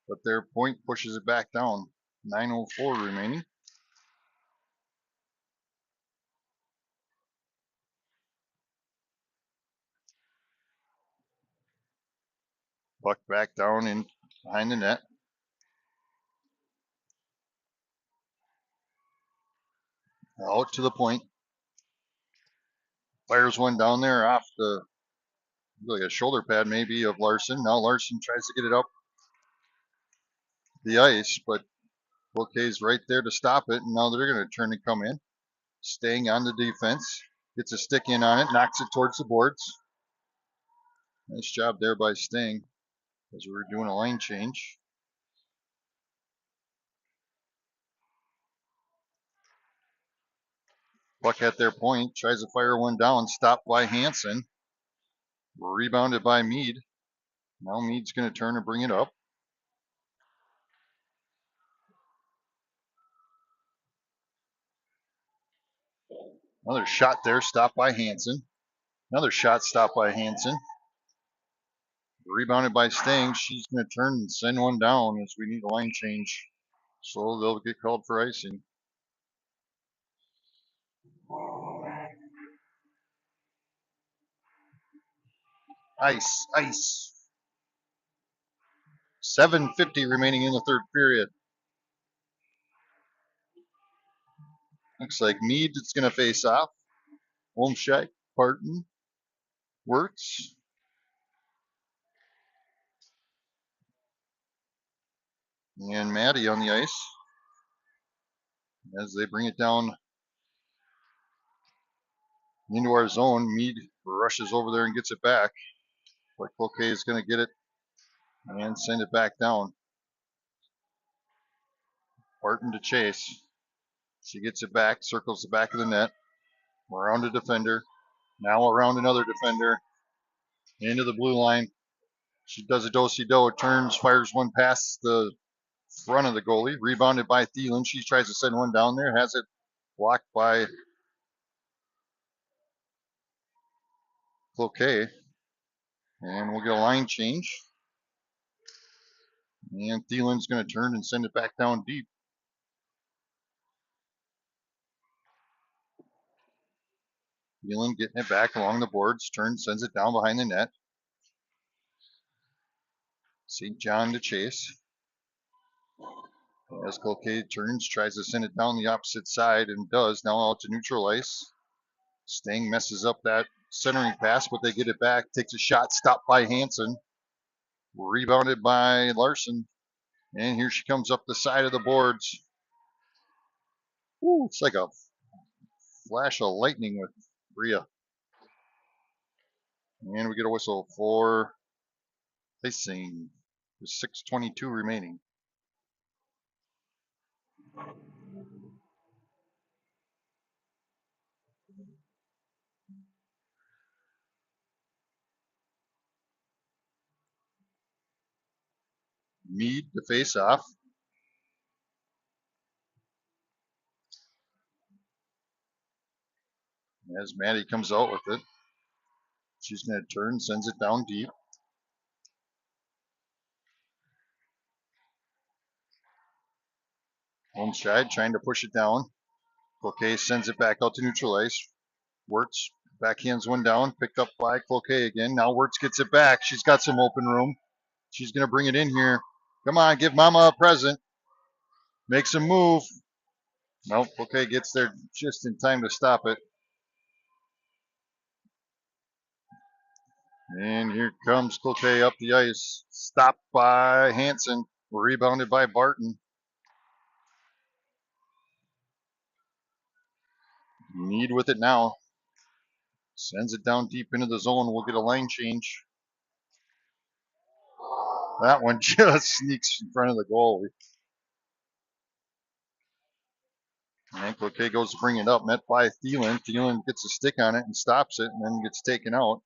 But their point pushes it back down. 9:04 remaining. Puck back down in behind the net. Out to the point. Fires one down there off the, like a shoulder pad maybe of Larson. Now Larson tries to get it up the ice, but Cloquet's right there to stop it, and now they're going to turn and come in. Staying on the defense. Gets a stick in on it, knocks it towards the boards. Nice job there by Sting as we were doing a line change. Puck at their point, tries to fire one down, stopped by Hansen. Rebounded by Mead. Now Mead's going to turn and bring it up. Another shot there, stopped by Hansen. Another shot stopped by Hansen. Rebounded by Sting. She's going to turn and send one down as we need a line change. So they'll get called for icing. Ice. 7:50 remaining in the third period. Looks like Mead is going to face off. Olmscheid, Barton, Wirtz. And Maddie on the ice as they bring it down into our zone. Mead rushes over there and gets it back. But Cloquet is going to get it and send it back down. Barton to chase. She gets it back, circles the back of the net, around a defender, now around another defender, into the blue line. She does a do-si-do, turns, fires one past the front of the goalie, rebounded by Thielen. She tries to send one down there, has it blocked by Cloquet. And we'll get a line change. And Thielen's going to turn and send it back down deep. Thielen getting it back along the boards, turns, sends it down behind the net. St. John to chase. As Cloquet turns, tries to send it down the opposite side and does. Now out to neutral ice. Sting messes up that centering pass, but they get it back. Takes a shot, stopped by Hansen. Rebounded by Larson. And here she comes up the side of the boards. Ooh, it's like a flash of lightning with Rhea. And we get a whistle for icing. There's 6:22 remaining. Mead to face off. As Maddie comes out with it, she's going to turn, sends it down deep. Homestead trying to push it down. Cloquet sends it back out to neutral ice. Wirtz backhands one down, picked up by Cloquet again. Now Wirtz gets it back. She's got some open room. She's going to bring it in here. Come on, give Mama a present. Makes a move. Nope, Cloquet gets there just in time to stop it. And here comes Cloquet up the ice. Stopped by Hansen. Rebounded by Barton. Mead with it now. Sends it down deep into the zone. We'll get a line change. That one just sneaks in front of the goalie. And Cloquet goes to bring it up. Met by Thielen. Thielen gets a stick on it and stops it and then gets taken out.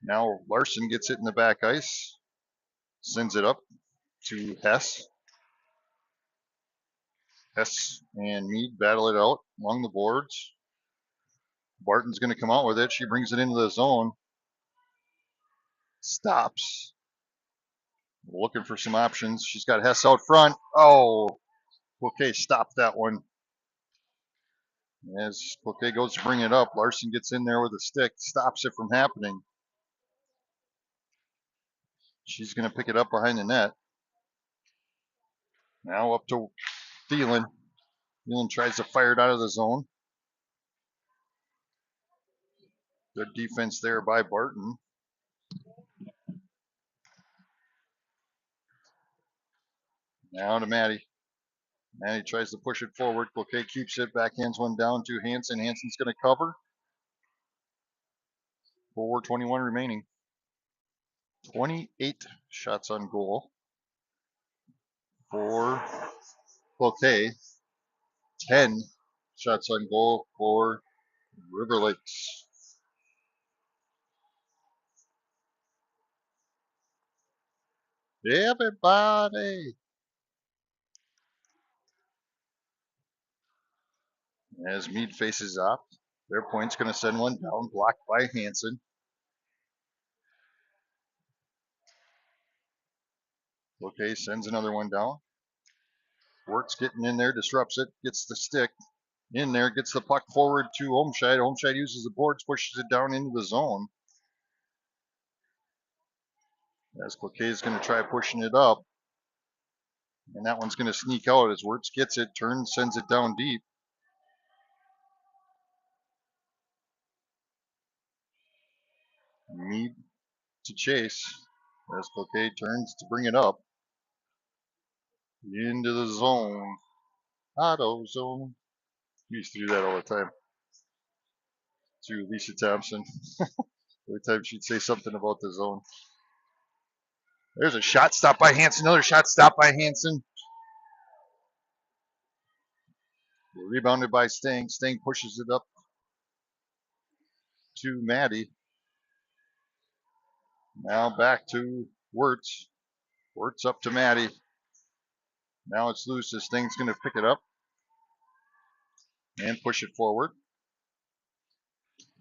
Now Larson gets it in the back ice. Sends it up to Hess. Hess and Mead battle it out along the boards. Barton's going to come out with it. She brings it into the zone. Stops. Looking for some options. She's got Hess out front. Oh, Cloquet stopped that one. As Cloquet goes to bring it up, Larson gets in there with a stick, stops it from happening. She's going to pick it up behind the net. Now up to Thielen. Thielen tries to fire it out of the zone. Good defense there by Barton. Now to Maddie. Maddie tries to push it forward. Cloquet keeps it. Backhands one down to Hansen. Hansen's going to cover. 4:21 remaining. 28 shots on goal for Cloquet. 10 shots on goal for River Lakes. Everybody. As Mead faces off, their point's going to send one down, blocked by Hansen. Okay, sends another one down. Works getting in there, disrupts it, gets the stick in there, gets the puck forward to Olmscheid. Olmscheid uses the boards, pushes it down into the zone. As Cloquet is going to try pushing it up. And that one's going to sneak out as Wirtz gets it, turns, sends it down deep. Mead to chase as Cloquet turns to bring it up. Into the zone. Auto zone. We used to do that all the time. To Lisa Thompson. Every time she'd say something about the zone. There's a shot stopped by Hansen. Another shot stopped by Hansen. Rebounded by Stang. Stang pushes it up to Maddie. Now back to Wirtz. Wirtz up to Maddie. Now it's loose. This Stang's going to pick it up and push it forward.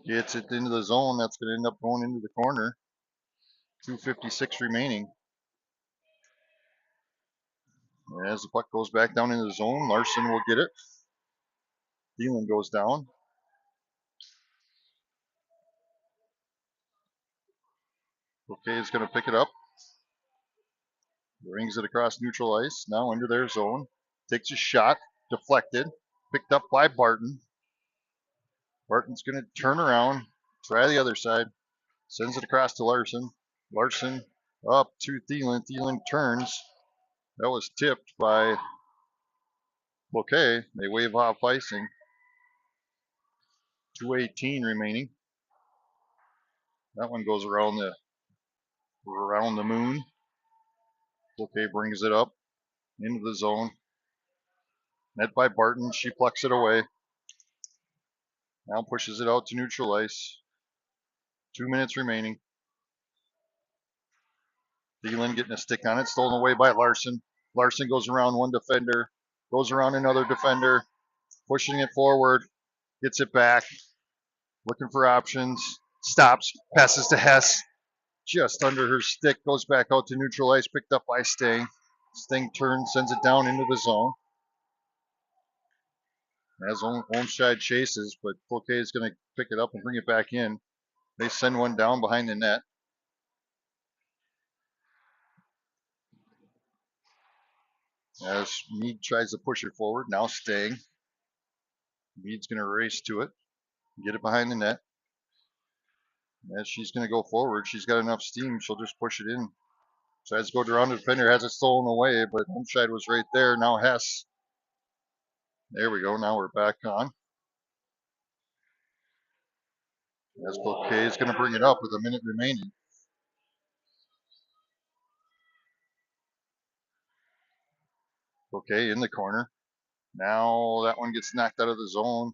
Gets it into the zone. That's going to end up going into the corner. 2:56 remaining. As the puck goes back down into the zone, Larson will get it. Thielen goes down. Okay, is going to pick it up. Brings it across neutral ice. Now into their zone. Takes a shot. Deflected. Picked up by Barton. Barton's going to turn around. Try the other side. Sends it across to Larson. Larson up to Thielen. Thielen turns. That was tipped by Cloquet, they wave off icing. 2:18 remaining. That one goes around the moon. Cloquet brings it up into the zone. Net by Barton. She plucks it away. Now pushes it out to neutral ice. 2 minutes remaining. Thielen getting a stick on it. Stolen away by Larson. Larson goes around one defender. Goes around another defender. Pushing it forward. Gets it back. Looking for options. Stops. Passes to Hess. Just under her stick. Goes back out to neutral ice. Picked up by Sting. Sting turns. Sends it down into the zone. As Olmstead chases, but Cloquet is going to pick it up and bring it back in. They send one down behind the net. As Meade tries to push it forward, now Sting. Meade's going to race to it, get it behind the net. As she's going to go forward, she's got enough steam, she'll just push it in. Tries to go around the defender, has it stolen away, but Olmstead was right there. Now Hess. There we go, now we're back on. As Cloquet is going to bring it up with a minute remaining. Cloquet in the corner. Now that one gets knocked out of the zone.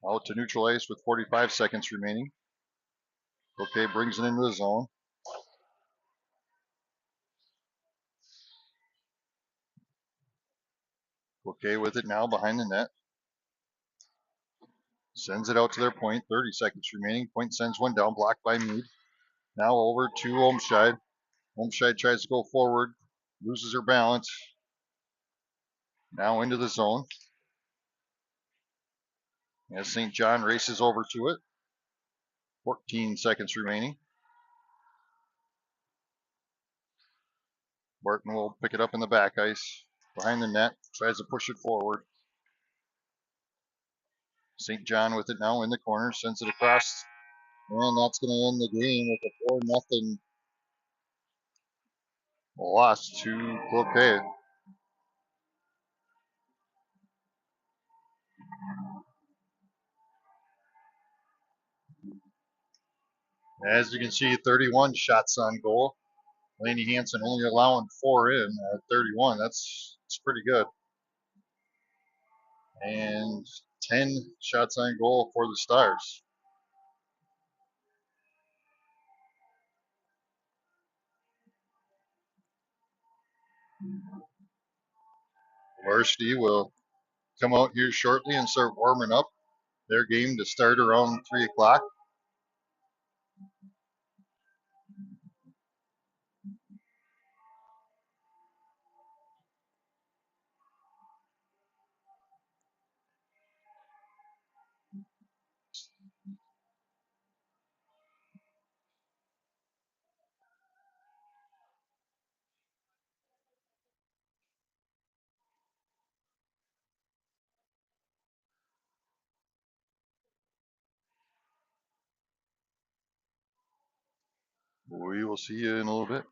Out to neutral ice with 45 seconds remaining. Cloquet brings it into the zone. Cloquet with it now behind the net. Sends it out to their point. 30 seconds remaining. Point sends one down, blocked by Meade. Now over to Olmstead. Olmstead tries to go forward. Loses her balance. Now into the zone. As St. John races over to it. 14 seconds remaining. Barton will pick it up in the back ice. Behind the net. Tries to push it forward. St. John with it now in the corner. Sends it across. And that's going to end the game with a 4-0 loss to Cloquet. As you can see, 31 shots on goal. Laney Hansen only allowing 4 in at 31. That's pretty good. And 10 shots on goal for the Stars. Varsity will come out here shortly and start warming up their game to start around 3 o'clock. We will see you in a little bit.